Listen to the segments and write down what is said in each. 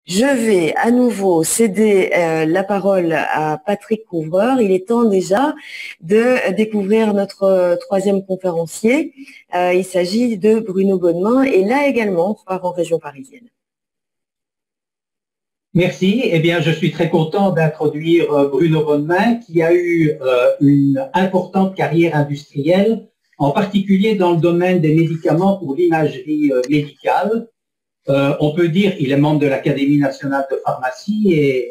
Je vais à nouveau céder la parole à Patrick Couvreur. Il est temps déjà de découvrir notre troisième conférencier. Il s'agit de Bruno Bonnemain et là également, on part en région parisienne. Merci. Eh bien, je suis très content d'introduire Bruno Bonnemain qui a eu une importante carrière industrielle, en particulier dans le domaine des médicaments pour l'imagerie médicale. On peut dire qu'il est membre de l'Académie nationale de pharmacie et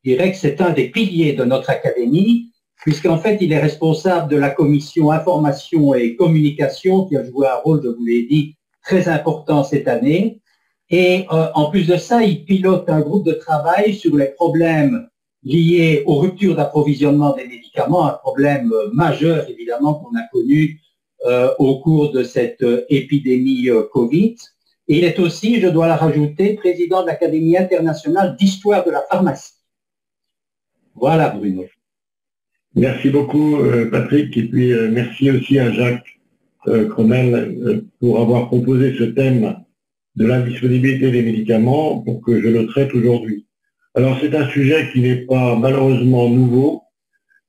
je dirais que c'est un des piliers de notre académie, puisqu'en fait, il est responsable de la commission information et communication qui a joué un rôle, je vous l'ai dit, très important cette année. Et en plus de ça, il pilote un groupe de travail sur les problèmes liés aux ruptures d'approvisionnement des médicaments, un problème majeur évidemment qu'on a connu au cours de cette épidémie Covid. Et il est aussi, je dois la rajouter, président de l'Académie internationale d'histoire de la pharmacie. Voilà, Bruno. Merci beaucoup, Patrick, et puis merci aussi à Jacques Cronel pour avoir proposé ce thème de l'indisponibilité des médicaments pour que je le traite aujourd'hui. Alors, c'est un sujet qui n'est pas malheureusement nouveau,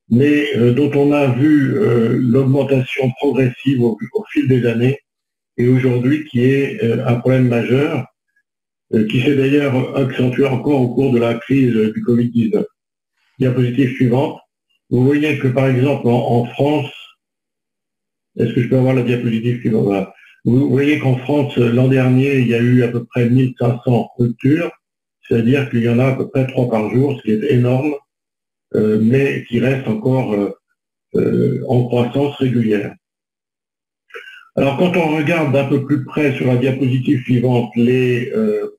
mais dont on a vu l'augmentation progressive au fil des années, et aujourd'hui qui est un problème majeur, qui s'est d'ailleurs accentué encore au cours de la crise du Covid-19. Diapositive suivante. Vous voyez que par exemple en France, est-ce que je peux avoir la diapositive suivante? Voilà. Vous voyez qu'en France, l'an dernier, il y a eu à peu près 1500 ruptures, c'est-à-dire qu'il y en a à peu près 3 par jour, ce qui est énorme, mais qui reste encore en croissance régulière. Alors, quand on regarde d'un peu plus près sur la diapositive suivante les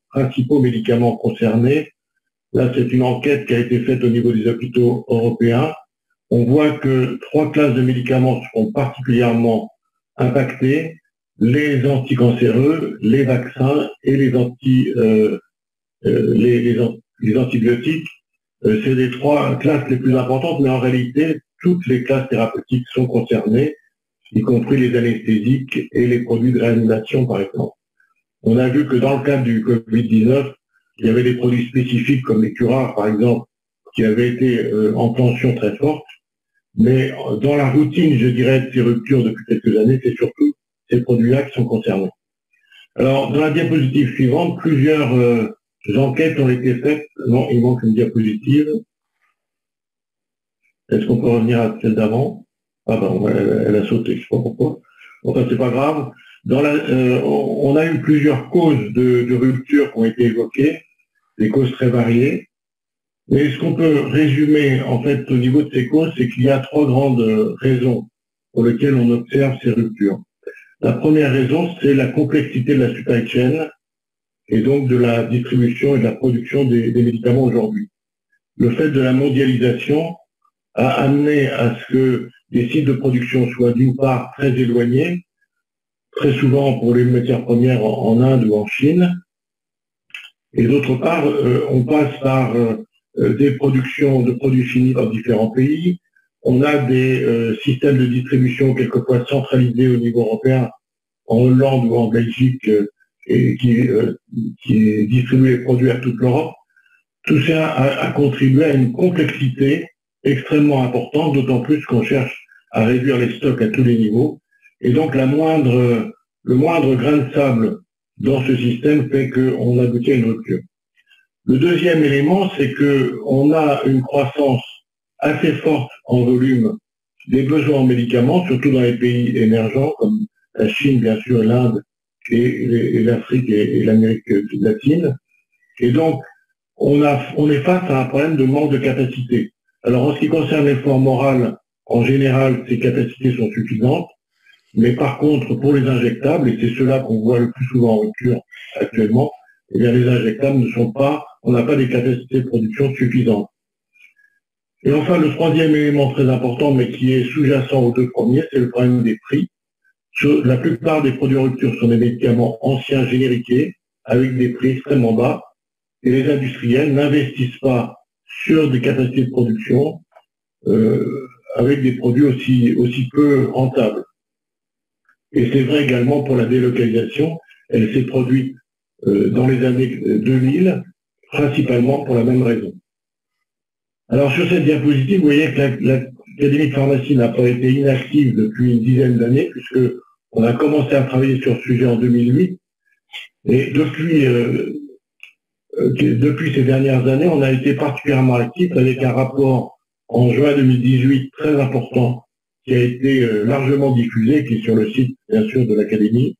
principaux médicaments concernés, là, c'est une enquête qui a été faite au niveau des hôpitaux européens. On voit que 3 classes de médicaments sont particulièrement impactées, les anticancéreux, les vaccins et les antibiotiques. C'est les 3 classes les plus importantes, mais en réalité, toutes les classes thérapeutiques sont concernées, y compris les anesthésiques et les produits de réanimation, par exemple. On a vu que dans le cadre du Covid-19, il y avait des produits spécifiques comme les curares, par exemple, qui avaient été en tension très forte. Mais dans la routine, je dirais, de ces ruptures depuis quelques années, c'est surtout ces produits-là qui sont concernés. Alors, dans la diapositive suivante, plusieurs enquêtes ont été faites. Non, il manque une diapositive. Est-ce qu'on peut revenir à celle d'avant? Ah ben, elle a sauté, je ne sais pas pourquoi. Enfin, c'est pas grave. On a eu plusieurs causes de rupture qui ont été évoquées, des causes très variées. Mais ce qu'on peut résumer, en fait, au niveau de ces causes, c'est qu'il y a 3 grandes raisons pour lesquelles on observe ces ruptures. La première raison, c'est la complexité de la supply chain et donc de la distribution et de la production des médicaments aujourd'hui. Le fait de la mondialisation a amené à ce que les sites de production soient d'une part très éloignés, très souvent pour les matières premières en Inde ou en Chine, et d'autre part, on passe par des productions de produits finis dans différents pays. On a des systèmes de distribution quelquefois centralisés au niveau européen, en Hollande ou en Belgique, et qui distribuent les produits à toute l'Europe. Tout ça a contribué à une complexité extrêmement importante, d'autant plus qu'on cherche à réduire les stocks à tous les niveaux. Et donc le moindre grain de sable dans ce système fait qu'on aboutit à une rupture. Le deuxième élément, c'est qu'on a une croissance assez forte en volume des besoins en médicaments, surtout dans les pays émergents, comme la Chine, bien sûr, l'Inde, et l'Afrique et l'Amérique latine. Et donc, on est face à un problème de manque de capacité. Alors, en ce qui concerne l'effort moral, en général, ces capacités sont suffisantes, mais par contre, pour les injectables, et c'est cela qu'on voit le plus souvent en rupture actuellement, eh bien, les injectables on n'a pas des capacités de production suffisantes. Et enfin, le troisième élément très important, mais qui est sous-jacent aux 2 premiers, c'est le problème des prix. La plupart des produits en rupture sont des médicaments anciens génériqués, avec des prix extrêmement bas, et les industriels n'investissent pas sur des capacités de production avec des produits aussi peu rentables. Et c'est vrai également pour la délocalisation. Elle s'est produite dans les années 2000, principalement pour la même raison. Alors sur cette diapositive, vous voyez que l'Académie de pharmacie n'a pas été inactive depuis une dizaine d'années, puisque on a commencé à travailler sur ce sujet en 2008, et depuis ces dernières années, on a été particulièrement actif avec un rapport en juin 2018 très important qui a été largement diffusé, qui est sur le site bien sûr de l'Académie,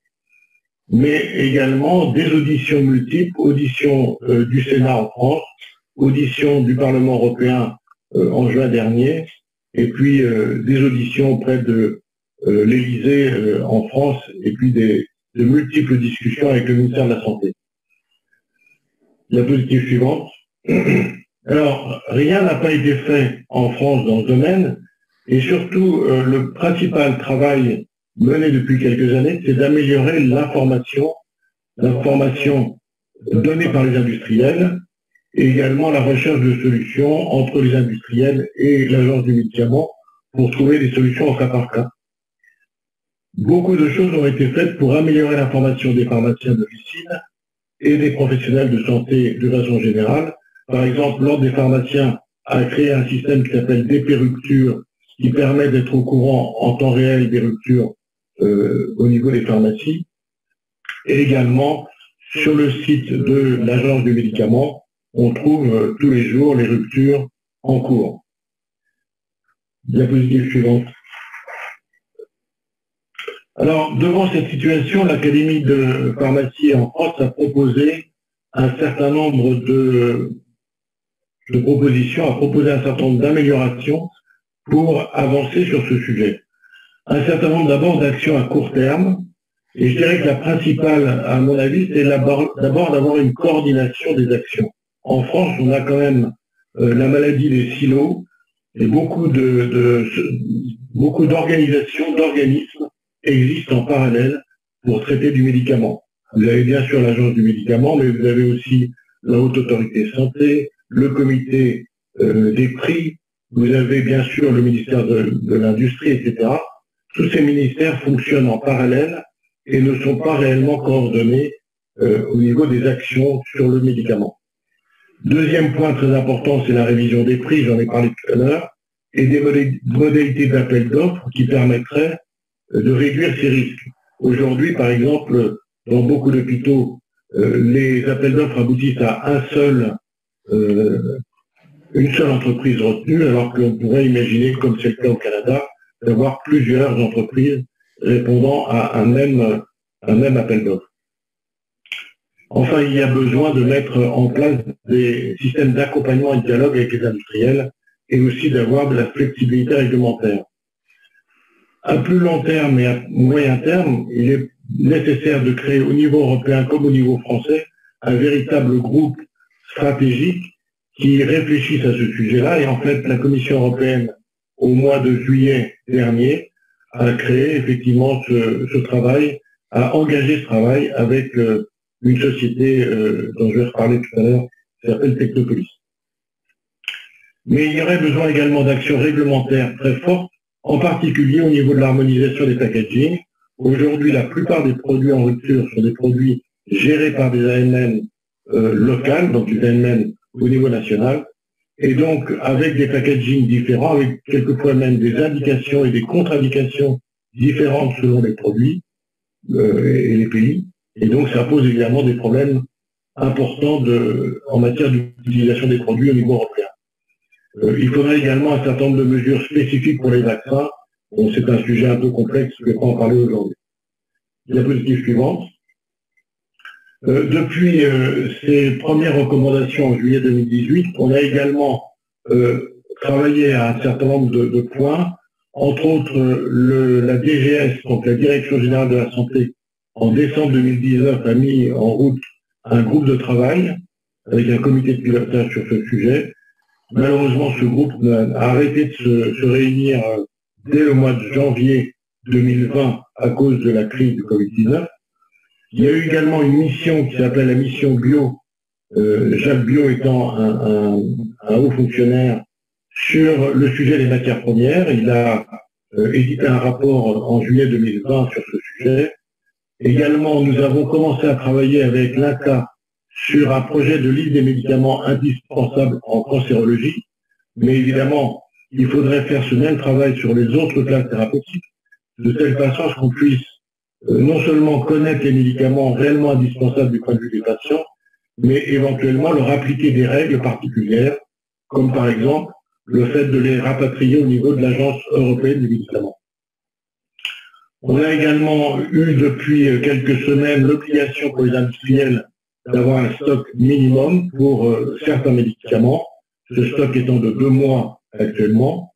mais également des auditions multiples, auditions du Sénat en France, auditions du Parlement européen en juin dernier, et puis des auditions auprès de l'Élysée en France, et puis de multiples discussions avec le ministère de la Santé. Diapositive suivante. Alors, rien n'a pas été fait en France dans ce domaine, et surtout, le principal travail mené depuis quelques années, c'est d'améliorer l'information donnée par les industriels, et également la recherche de solutions entre les industriels et l'agence du médicament pour trouver des solutions au cas par cas. Beaucoup de choses ont été faites pour améliorer l'information des pharmaciens d'officine et des professionnels de santé de façon générale. Par exemple, l'Ordre des pharmaciens a créé un système qui s'appelle DP Rupture, qui permet d'être au courant en temps réel des ruptures au niveau des pharmacies. Et également, sur le site de l'agence du médicament, on trouve tous les jours les ruptures en cours. Diapositive suivante. Alors, devant cette situation, l'Académie de pharmacie en France a proposé un certain nombre de propositions, a proposé un certain nombre d'améliorations pour avancer sur ce sujet. Un certain nombre d'abord d'actions à court terme, et je dirais que la principale, à mon avis, c'est d'abord d'avoir une coordination des actions. En France, on a quand même la maladie des silos et beaucoup d'organisations, d'organismes existent en parallèle pour traiter du médicament. Vous avez bien sûr l'agence du médicament, mais vous avez aussi la Haute Autorité Santé, le comité des prix, vous avez bien sûr le ministère de l'Industrie, etc. Tous ces ministères fonctionnent en parallèle et ne sont pas réellement coordonnés au niveau des actions sur le médicament. Deuxième point très important, c'est la révision des prix, j'en ai parlé tout à l'heure, et des modalités d'appel d'offres qui permettraient de réduire ces risques. Aujourd'hui, par exemple, dans beaucoup d'hôpitaux, les appels d'offres aboutissent à une seule entreprise retenue, alors qu'on pourrait imaginer, comme c'est le cas au Canada, d'avoir plusieurs entreprises répondant à un même appel d'offres. Enfin, il y a besoin de mettre en place des systèmes d'accompagnement et de dialogue avec les industriels et aussi d'avoir de la flexibilité réglementaire. À plus long terme et à moyen terme, il est nécessaire de créer au niveau européen comme au niveau français un véritable groupe stratégique qui réfléchisse à ce sujet-là. Et en fait, la Commission européenne, au mois de juillet dernier, a créé effectivement ce travail, a engagé ce travail avec une société dont je vais reparler tout à l'heure, qui s'appelle Technopolis. Mais il y aurait besoin également d'actions réglementaires très fortes, en particulier au niveau de l'harmonisation des packaging. Aujourd'hui, la plupart des produits en rupture sont des produits gérés par des AMM locales, donc des AMM au niveau national, et donc avec des packaging différents, avec quelquefois même des indications et des contre-indications différentes selon les produits et les pays. Et donc ça pose évidemment des problèmes importants en matière d'utilisation des produits au niveau européen. Il faudrait également un certain nombre de mesures spécifiques pour les vaccins. Bon, c'est un sujet un peu complexe, je ne vais pas en parler aujourd'hui. Diapositive suivante. Depuis ces premières recommandations en juillet 2018, on a également travaillé à un certain nombre de points, entre autres la DGS, donc la Direction Générale de la Santé, en décembre 2019 a mis en route un groupe de travail avec un comité de pilotage sur ce sujet. Malheureusement, ce groupe a arrêté de se réunir dès le mois de janvier 2020 à cause de la crise du Covid-19. Il y a eu également une mission qui s'appelle la mission Bio, Jacques Bio étant un haut fonctionnaire sur le sujet des matières premières. Il a édité un rapport en juillet 2020 sur ce sujet. Également, nous avons commencé à travailler avec l'INCa sur un projet de liste des médicaments indispensables en cancérologie, mais évidemment, il faudrait faire ce même travail sur les autres classes thérapeutiques, de telle façon à ce qu'on puisse non seulement connaître les médicaments réellement indispensables du point de vue des patients, mais éventuellement leur appliquer des règles particulières, comme par exemple le fait de les rapatrier au niveau de l'Agence européenne des médicaments. On a également eu depuis quelques semaines l'obligation pour les industriels d'avoir un stock minimum pour certains médicaments, ce stock étant de 2 mois actuellement,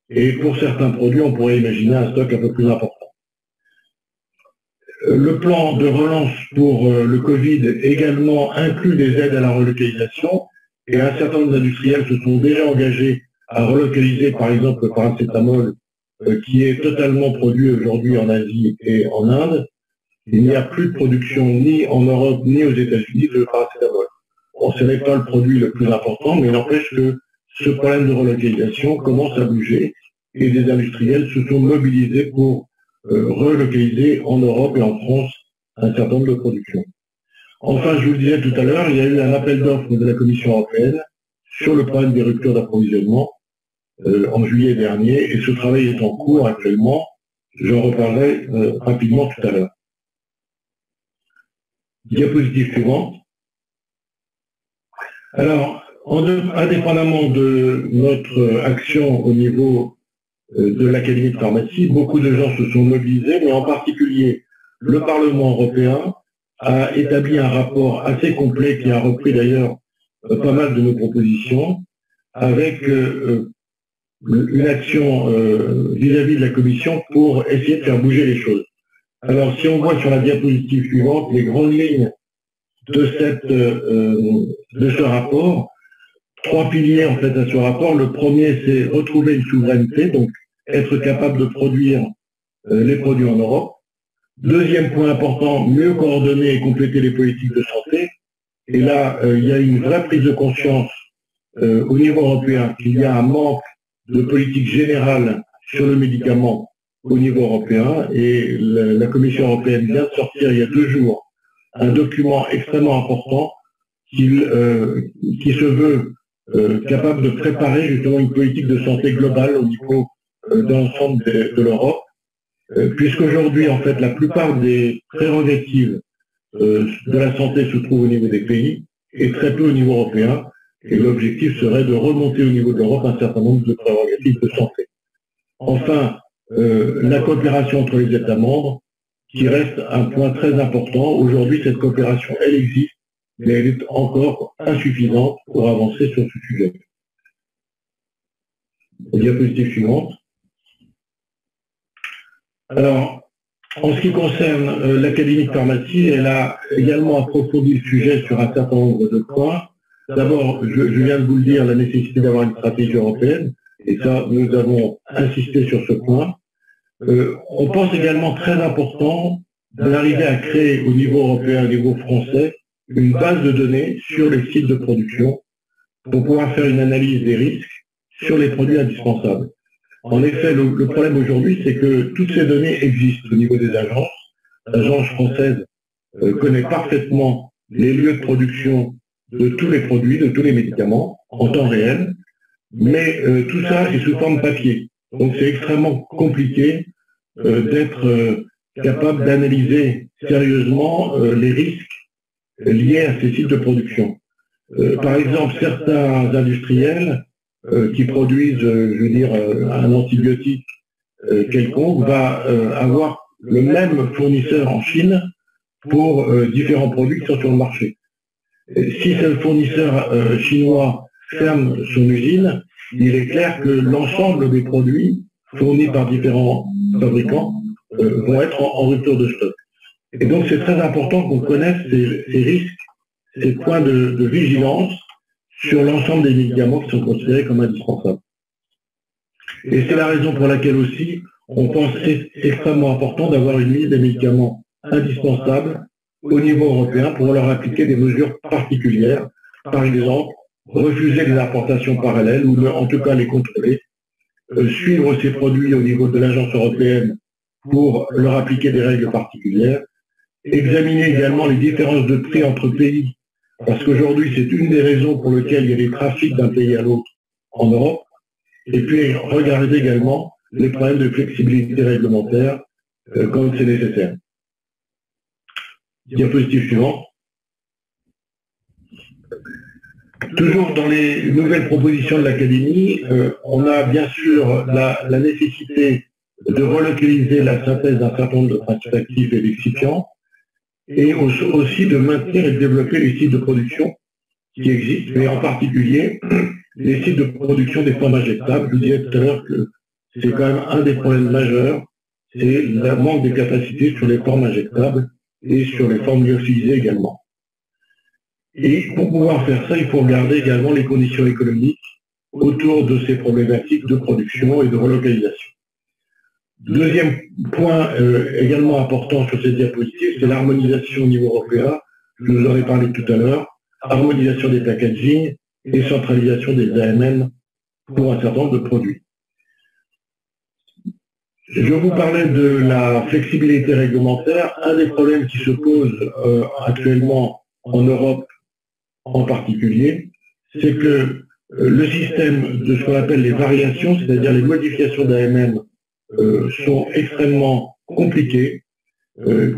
et pour certains produits, on pourrait imaginer un stock un peu plus important. Le plan de relance pour le Covid également inclut des aides à la relocalisation, et un certain nombre d'industriels se sont déjà engagés à relocaliser, par exemple, le paracétamol, qui est totalement produit aujourd'hui en Asie et en Inde. Il n'y a plus de production ni en Europe ni aux États-Unis de paracétamol. Bon, ce n'est pas le produit le plus important, mais il n'empêche que ce problème de relocalisation commence à bouger et des industriels se sont mobilisés pour relocaliser en Europe et en France un certain nombre de productions. Enfin, je vous le disais tout à l'heure, il y a eu un appel d'offres de la Commission européenne sur le problème des ruptures d'approvisionnement en juillet dernier, et ce travail est en cours actuellement. J'en reparlerai rapidement tout à l'heure. Diapositive suivante. Alors, indépendamment de notre action au niveau de l'Académie de pharmacie, beaucoup de gens se sont mobilisés, mais en particulier le Parlement européen a établi un rapport assez complet qui a repris d'ailleurs pas mal de nos propositions, avec une action vis-à-vis de la Commission pour essayer de faire bouger les choses. Alors, si on voit sur la diapositive suivante les grandes lignes de ce rapport, 3 piliers en fait à ce rapport. Le premier, c'est retrouver une souveraineté, donc être capable de produire les produits en Europe. Deuxième point important, mieux coordonner et compléter les politiques de santé. Et là, il y a une vraie prise de conscience au niveau européen qu'il y a un manque de politique générale sur le médicament au niveau européen, et la Commission européenne vient de sortir il y a 2 jours un document extrêmement important qui se veut capable de préparer justement une politique de santé globale au niveau de l'ensemble de l'Europe, puisqu'aujourd'hui, en fait, la plupart des prérogatives de la santé se trouvent au niveau des pays et très peu au niveau européen, et l'objectif serait de remonter au niveau de l'Europe un certain nombre de prérogatives de santé. Enfin, la coopération entre les États membres, qui reste un point très important. Aujourd'hui, cette coopération, elle existe, mais elle est encore insuffisante pour avancer sur ce sujet. Diapositive suivante. Alors, en ce qui concerne l'Académie de pharmacie, elle a également approfondi le sujet sur un certain nombre de points. D'abord, je viens de vous le dire, la nécessité d'avoir une stratégie européenne, et ça, nous avons insisté sur ce point. On pense également très important d'arriver à créer au niveau européen, au niveau français, une base de données sur les sites de production pour pouvoir faire une analyse des risques sur les produits indispensables. En effet, le problème aujourd'hui, c'est que toutes ces données existent au niveau des agences. L'agence française connaît parfaitement les lieux de production de tous les produits, de tous les médicaments, en temps réel, mais tout ça est sous forme papier. Donc c'est extrêmement compliqué d'être capable d'analyser sérieusement les risques liés à ces sites de production. Par exemple, certains industriels qui produisent, je veux dire, un antibiotique quelconque va avoir le même fournisseur en Chine pour différents produits qui sont sur le marché. Si ce fournisseur chinois ferme son usine, il est clair que l'ensemble des produits fournis par différents fabricants vont être en rupture de stock. Et donc c'est très important qu'on connaisse ces risques, ces points de vigilance sur l'ensemble des médicaments qui sont considérés comme indispensables. Et c'est la raison pour laquelle aussi on pense extrêmement important d'avoir une liste des médicaments indispensables au niveau européen pour leur appliquer des mesures particulières. Par exemple, refuser les importations parallèles ou en tout cas les contrôler, suivre ces produits au niveau de l'agence européenne pour leur appliquer des règles particulières, examiner également les différences de prix entre pays parce qu'aujourd'hui, c'est une des raisons pour lesquelles il y a des trafics d'un pays à l'autre en Europe. Et puis, regardez également les problèmes de flexibilité réglementaire quand c'est nécessaire. Diapositive suivante. Toujours dans les nouvelles propositions de l'Académie, on a bien sûr la nécessité de relocaliser la synthèse d'un certain nombre de principes actifs et d'excipients, et aussi de maintenir et de développer les sites de production qui existent, mais en particulier les sites de production des formes injectables. Je vous disais tout à l'heure que c'est quand même un des problèmes majeurs, c'est le manque de capacité sur les formes injectables et sur les formes lyophilisées également. Et pour pouvoir faire ça, il faut regarder également les conditions économiques autour de ces problématiques de production et de relocalisation. Deuxième point également important sur cette diapositive, c'est l'harmonisation au niveau européen. Je vous en ai parlé tout à l'heure. Harmonisation des packaging et centralisation des AMN pour un certain nombre de produits. Je vous parlais de la flexibilité réglementaire. Un des problèmes qui se posent actuellement en Europe en particulier, c'est que le système de ce qu'on appelle les variations, c'est-à-dire les modifications d'AMM, sont extrêmement compliquées.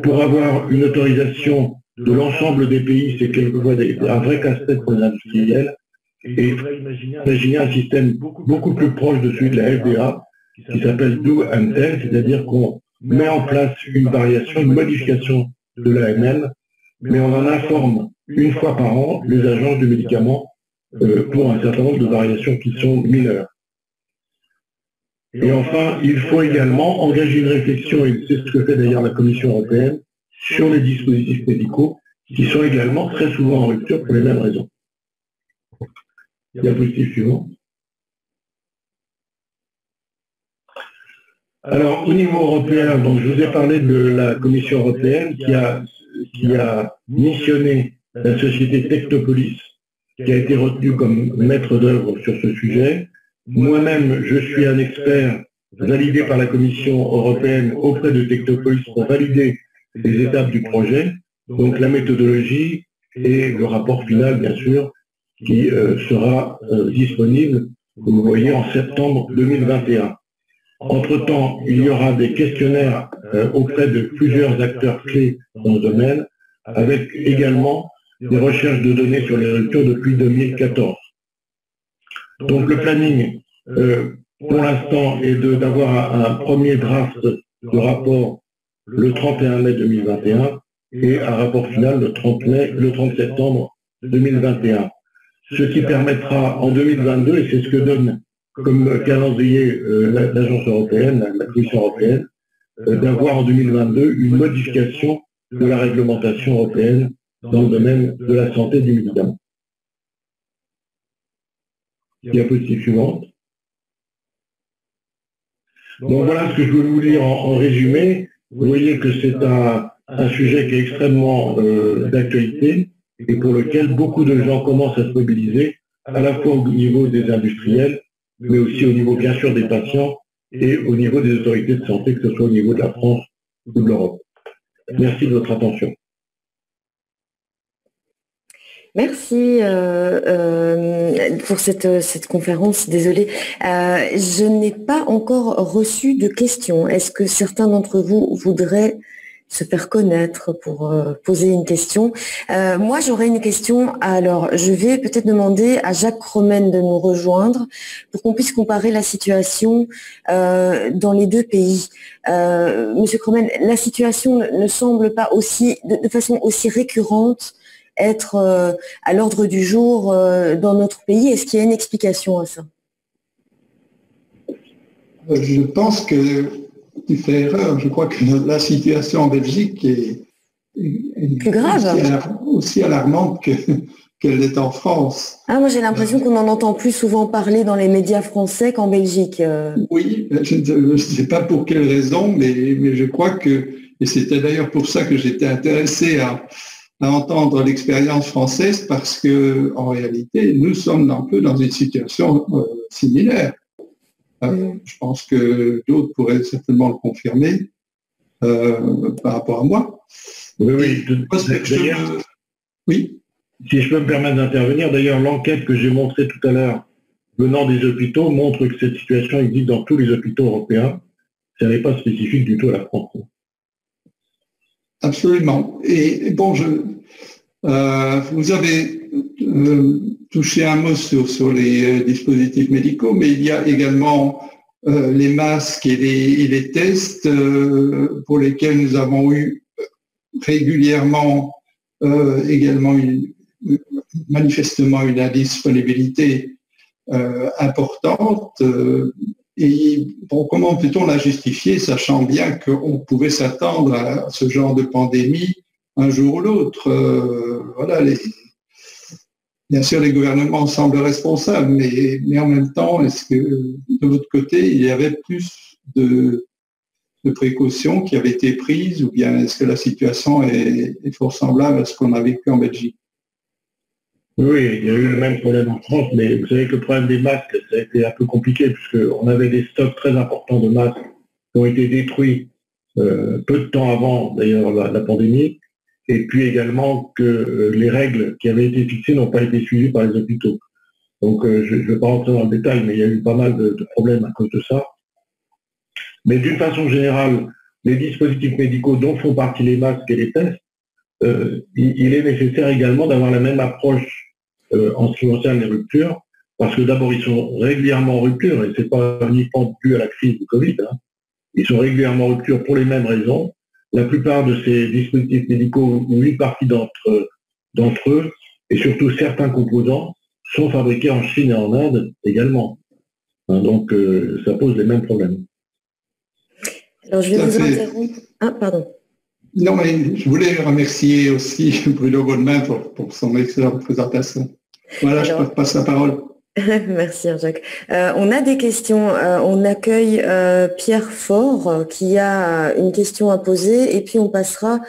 Pour avoir une autorisation de l'ensemble des pays, c'est quelquefois un vrai casse-tête pour les industriels. Et il faudrait imaginer un système beaucoup plus proche de celui de la FDA, qui s'appelle Do and Tell, c'est-à-dire qu'on met en place une variation, une modification de l'AMM, mais on en informe une fois par an les agences du médicament pour un certain nombre de variations qui sont mineures. Et enfin, il faut également engager une réflexion, et c'est ce que fait d'ailleurs la Commission européenne, sur les dispositifs médicaux qui sont également très souvent en rupture pour les mêmes raisons. Diapositive suivante. Alors, au niveau européen, donc, je vous ai parlé de la Commission européenne qui a missionné la société Technopolis, qui a été retenue comme maître d'œuvre sur ce sujet. Moi-même, je suis un expert validé par la Commission européenne auprès de Technopolis pour valider les étapes du projet, donc la méthodologie et le rapport final, bien sûr, qui sera disponible, vous le voyez, en septembre 2021. Entre-temps, il y aura des questionnaires auprès de plusieurs acteurs clés dans ce domaine, avec également des recherches de données sur les ruptures depuis 2014. Donc le planning, pour l'instant, est d'avoir un premier draft de rapport le 31 mai 2021 et un rapport final le 30 septembre 2021. Ce qui permettra en 2022, et c'est ce que donne comme calendrier l'Agence européenne, la Commission européenne, d'avoir en 2022 une modification de la réglementation européenne dans le domaine de la santé du médicament. Diapositive suivante. Donc voilà ce que je voulais vous dire en résumé. Vous voyez que c'est un sujet qui est extrêmement d'actualité et pour lequel beaucoup de gens commencent à se mobiliser, à la fois au niveau des industriels, mais aussi au niveau bien sûr des patients et au niveau des autorités de santé, que ce soit au niveau de la France ou de l'Europe. Merci de votre attention. Merci pour cette conférence. Désolée, je n'ai pas encore reçu de questions. Est-ce que certains d'entre vous voudraient se faire connaître pour poser une question? Moi, j'aurais une question. Alors, je vais peut-être demander à Jacques Cromen de nous rejoindre pour qu'on puisse comparer la situation dans les deux pays. Monsieur Cromen, la situation ne semble pas aussi, de façon aussi récurrente, être à l'ordre du jour dans notre pays. Est-ce qu'il y a une explication à ça? Je pense que tu fais erreur. Je crois que la situation en Belgique est plus grave, aussi alarmante qu'elle est en France. Ah, moi j'ai l'impression qu'on en entend plus souvent parler dans les médias français qu'en Belgique. Oui, je ne sais pas pour quelle raison, mais je crois que, et c'était d'ailleurs pour ça que j'étais intéressé à entendre l'expérience française, parce que en réalité, nous sommes un peu dans une situation similaire. Je pense que d'autres pourraient certainement le confirmer par rapport à moi. Oui. Oui. Si je peux me permettre d'intervenir, d'ailleurs, l'enquête que j'ai montrée tout à l'heure venant des hôpitaux montre que cette situation existe dans tous les hôpitaux européens. Ça n'est pas spécifique du tout à la France. Absolument. Et bon, vous avez touché un mot sur les dispositifs médicaux, mais il y a également les masques et les tests pour lesquels nous avons eu régulièrement également manifestement une indisponibilité importante. Et bon, comment peut-on la justifier, sachant bien qu'on pouvait s'attendre à ce genre de pandémie un jour ou l'autre. Voilà, bien sûr, les gouvernements semblent responsables, mais en même temps, est-ce que de l'autre côté, il y avait plus de précautions qui avaient été prises, ou bien est-ce que la situation est fort semblable à ce qu'on a vécu en Belgique? Oui, il y a eu le même problème en France, mais vous savez que le problème des masques, ça a été un peu compliqué, puisqu'on avait des stocks très importants de masques qui ont été détruits peu de temps avant, d'ailleurs, la pandémie, et puis également que les règles qui avaient été fixées n'ont pas été suivies par les hôpitaux. Donc, je ne vais pas rentrer dans le détail, mais il y a eu pas mal de problèmes à cause de ça. Mais d'une façon générale, les dispositifs médicaux dont font partie les masques et les tests, il est nécessaire également d'avoir la même approche en ce qui concerne les ruptures, parce que d'abord, ils sont régulièrement en rupture, et ce n'est pas uniquement dû à la crise du Covid, hein. Ils sont régulièrement en rupture pour les mêmes raisons. La plupart de ces dispositifs médicaux, ou une partie d'entre eux, et surtout certains composants, sont fabriqués en Chine et en Inde également. Hein, donc, ça pose les mêmes problèmes. Alors, je vais vous interrompre. Ah, pardon. Non, mais je voulais remercier aussi Bruno Bonnemain pour son excellente présentation. Voilà, alors, je te passe la parole. Merci Jacques. On a des questions. On accueille Pierre Faure qui a une question à poser et puis on passera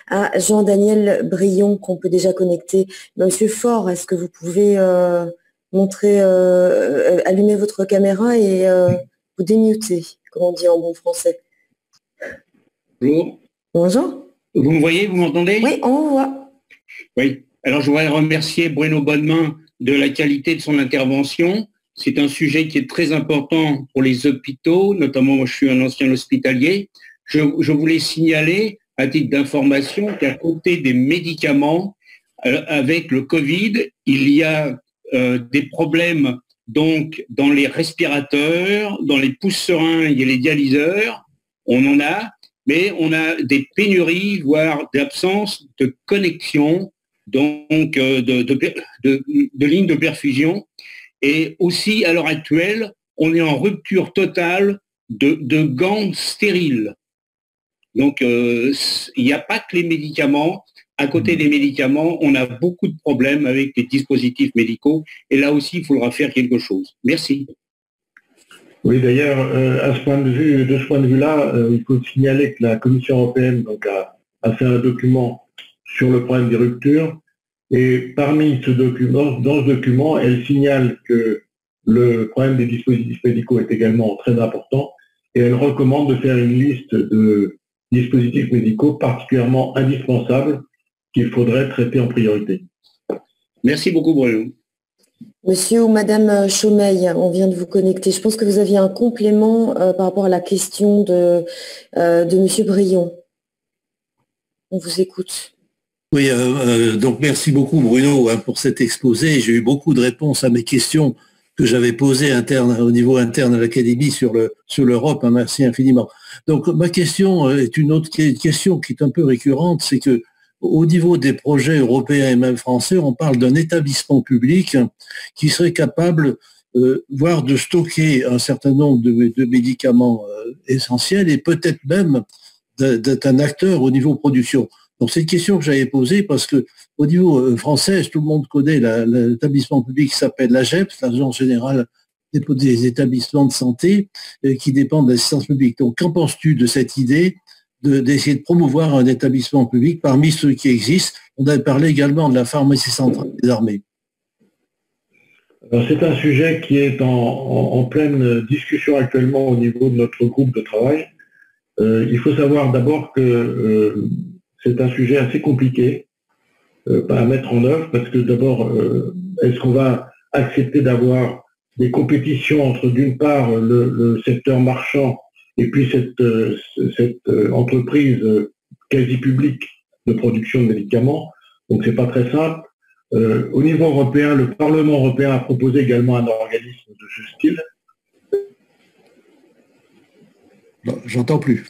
à Jean-Daniel Brion qu'on peut déjà connecter. Monsieur Faure, est-ce que vous pouvez allumer votre caméra et vous démuter, comme on dit en bon français? Bonjour. Bonjour. Vous me voyez, vous m'entendez? Oui, on vous voit. Oui. Alors, je voudrais remercier Bruno Bonnemain de la qualité de son intervention. C'est un sujet qui est très important pour les hôpitaux, notamment moi je suis un ancien hospitalier. Je voulais signaler, à titre d'information, qu'à côté des médicaments, avec le Covid, il y a des problèmes donc dans les respirateurs, dans les pousse-seringues et les dialyseurs. On en a, mais on a des pénuries, voire d'absence de connexion, donc de lignes de perfusion. Et aussi, à l'heure actuelle, on est en rupture totale de gants stériles. Donc, il n'y a pas que les médicaments. À côté des médicaments, on a beaucoup de problèmes avec les dispositifs médicaux. Et là aussi, il faudra faire quelque chose. Merci. Oui, d'ailleurs, de ce point de vue-là, il faut signaler que la Commission européenne donc, a fait un document sur le problème des ruptures. Et parmi dans ce document, elle signale que le problème des dispositifs médicaux est également très important et elle recommande de faire une liste de dispositifs médicaux particulièrement indispensables qu'il faudrait traiter en priorité. Merci beaucoup, Bruno. Monsieur ou Madame Chaumeil, on vient de vous connecter. Je pense que vous aviez un complément par rapport à la question de Monsieur Brion. On vous écoute. Oui, donc merci beaucoup Bruno pour cet exposé. J'ai eu beaucoup de réponses à mes questions que j'avais posées au niveau interne à l'Académie sur l'Europe. Merci infiniment. Donc ma question est une autre question qui est un peu récurrente, c'est que au niveau des projets européens et même français, on parle d'un établissement public qui serait capable, voire de stocker un certain nombre de médicaments essentiels et peut-être même d'être un acteur au niveau production. Donc c'est une question que j'avais posée parce que au niveau français, tout le monde connaît l'établissement public qui s'appelle l'AGEPS, l'Agence générale des établissements de santé, qui dépendent de l'assistance publique. Donc qu'en penses-tu de cette idée d'essayer de promouvoir un établissement public parmi ceux qui existent? On avait parlé également de la pharmacie centrale des armées. C'est un sujet qui est en pleine discussion actuellement au niveau de notre groupe de travail. Il faut savoir d'abord que c'est un sujet assez compliqué à mettre en œuvre, parce que d'abord, est-ce qu'on va accepter d'avoir des compétitions entre d'une part le secteur marchand et puis cette entreprise quasi publique de production de médicaments. Donc c'est pas très simple. Au niveau européen, le Parlement européen a proposé également un organisme de ce style. Non, j'entends plus.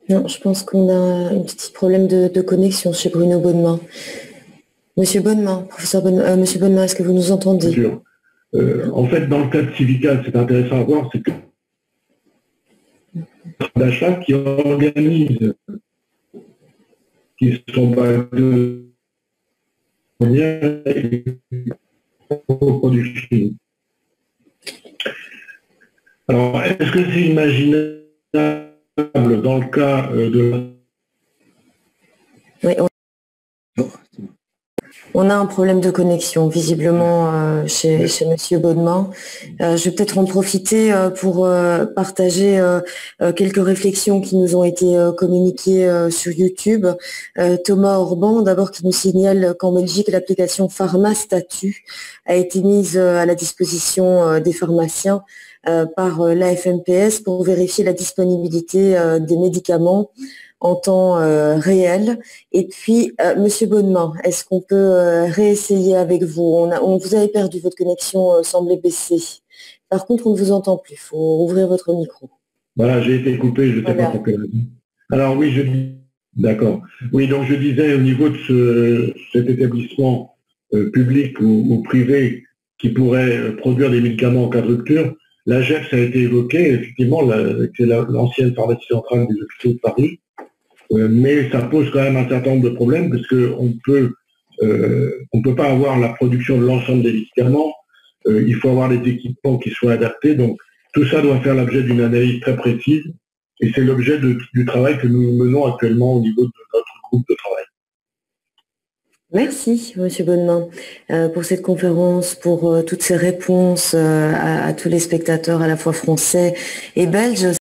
Non, je pense qu'on a un petit problème de connexion chez Bruno Bonnemain. Monsieur Bonnemain, professeur Bonnemain, Monsieur Bonnemain, est-ce que vous nous entendez? Bien sûr. En fait, dans le cas de Civical, c'est intéressant à voir, c'est que d'achat qui organisent, qui sont basés et produits finis. Alors, est-ce que c'est imaginable dans le cas de... Oui, on a un problème de connexion, visiblement, chez Monsieur Bonnemain. Je vais peut-être en profiter pour partager quelques réflexions qui nous ont été communiquées sur YouTube. Thomas Orban, d'abord, qui nous signale qu'en Belgique, l'application PharmaStatu a été mise à la disposition des pharmaciens par l'AFMPS pour vérifier la disponibilité des médicaments en temps réel. Et puis, Monsieur Bonnemain, est-ce qu'on peut réessayer avec vous? On vous avait perdu, votre connexion semblait baisser. Par contre, on ne vous entend plus. Il faut ouvrir votre micro. Voilà, j'ai été coupé, je ne sais pas pour quelle raison. Alors oui, je dis... D'accord. Oui, donc je disais au niveau de cet établissement public ou privé qui pourrait produire des médicaments en cas de rupture, l'AGEPS a été évoqué, effectivement, c'est l'ancienne pharmacie centrale des hôpitaux de Paris. Mais ça pose quand même un certain nombre de problèmes parce qu'on peut pas avoir la production de l'ensemble des médicaments. Il faut avoir des équipements qui soient adaptés. Donc tout ça doit faire l'objet d'une analyse très précise et c'est l'objet du travail que nous menons actuellement au niveau de notre groupe de travail. Merci, Monsieur Bonnemain, pour cette conférence, pour toutes ces réponses à tous les spectateurs à la fois français et belges.